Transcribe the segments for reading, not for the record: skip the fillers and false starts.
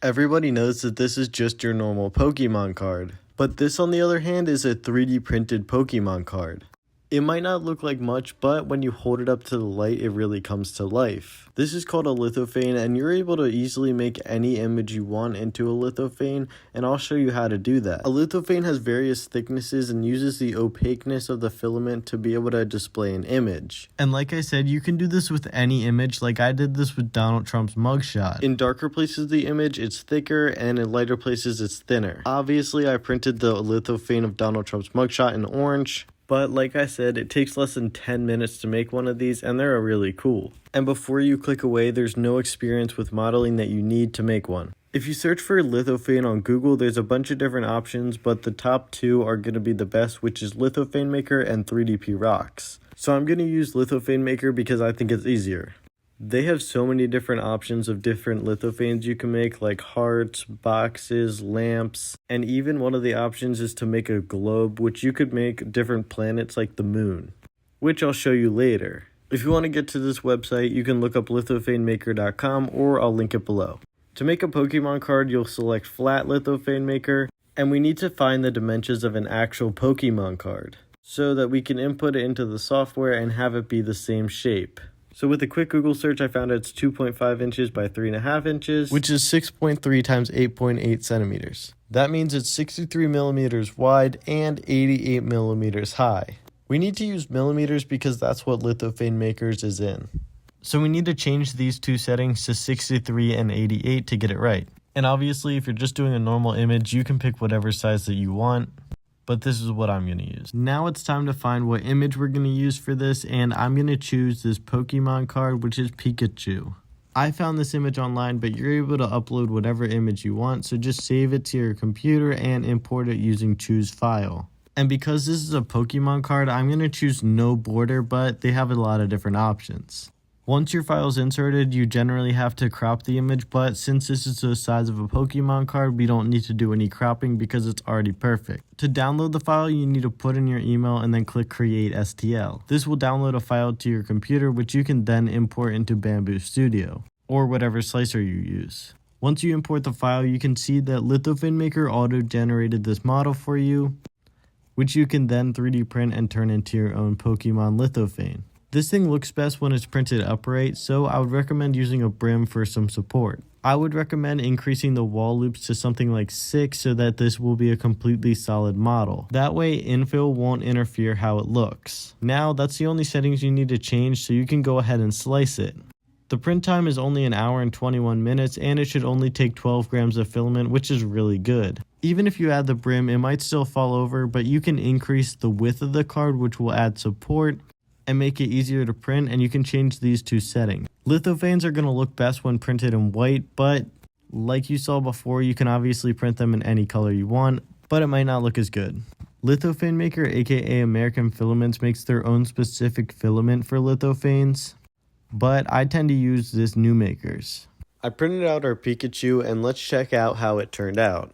Everybody knows that this is just your normal Pokemon card, but this on the other hand is a 3D printed Pokemon card. It might not look like much, but when you hold it up to the light, it really comes to life. This is called a lithophane, and you're able to easily make any image you want into a lithophane, and I'll show you how to do that. A lithophane has various thicknesses and uses the opaqueness of the filament to be able to display an image. And like I said, you can do this with any image, like I did this with Donald Trump's mugshot. In darker places of the image, it's thicker, and in lighter places, it's thinner. Obviously, I printed the lithophane of Donald Trump's mugshot in orange. But like I said, it takes less than 10 minutes to make one of these, and they're really cool. And before you click away, there's no experience with modeling that you need to make one. If you search for lithophane on Google, there's a bunch of different options, but the top two are going to be the best, which is Lithophane Maker and 3DP Rocks. So I'm going to use Lithophane Maker because I think it's easier. They have so many different options of different lithophanes you can make, like hearts, boxes, lamps, and even one of the options is to make a globe, which you could make different planets like the moon, which I'll show you later. If you want to get to this website, you can look up lithophanemaker.com or I'll link it below. To make a Pokemon card, you'll select Flat Lithophane Maker, and we need to find the dimensions of an actual Pokemon card so that we can input it into the software and have it be the same shape. So with a quick Google search, I found it's 2.5 inches by 3.5 inches, which is 6.3 times 8.8 centimeters. That means it's 63 millimeters wide and 88 millimeters high. We need to use millimeters because that's what Lithophane Makers is in. So we need to change these two settings to 63 and 88 to get it right. And obviously, if you're just doing a normal image, you can pick whatever size that you want. But this is what I'm going to use. Now it's time to find what image we're going to use for this, and I'm going to choose this Pokemon card, which is Pikachu. I found this image online, but you're able to upload whatever image you want, so just save it to your computer and import it using Choose File. And because this is a Pokemon card, I'm going to choose no border, but they have a lot of different options. Once your file is inserted, you generally have to crop the image, but since this is the size of a Pokemon card, we don't need to do any cropping because it's already perfect. To download the file, you need to put in your email and then click Create STL. This will download a file to your computer, which you can then import into Bamboo Studio, or whatever slicer you use. Once you import the file, you can see that Lithophane Maker auto-generated this model for you, which you can then 3D print and turn into your own Pokemon lithophane. This thing looks best when it's printed upright, so I would recommend using a brim for some support. I would recommend increasing the wall loops to something like 6 so that this will be a completely solid model. That way infill won't interfere how it looks. Now that's the only settings you need to change, so you can go ahead and slice it. The print time is only 1 hour and 21 minutes, and it should only take 12 grams of filament, which is really good. Even if you add the brim, it might still fall over, but you can increase the width of the card, which will add support and make it easier to print, and you can change these two settings. Lithophanes are going to look best when printed in white, but like you saw before, you can obviously print them in any color you want, but it might not look as good. Lithophane Maker, aka American Filaments, makes their own specific filament for lithophanes, but I tend to use this NewMakers. I printed out our Pikachu, and let's check out how it turned out.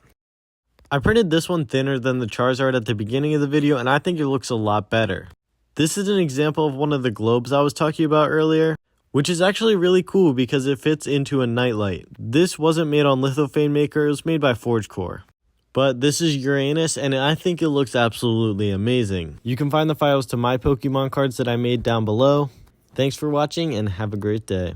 I printed this one thinner than the Charizard at the beginning of the video, and I think it looks a lot better. This is an example of one of the globes I was talking about earlier, which is actually really cool because it fits into a nightlight. This wasn't made on Lithophane Maker, it was made by ForgeCore. But this is Uranus, and I think it looks absolutely amazing. You can find the files to my Pokemon cards that I made down below. Thanks for watching, and have a great day.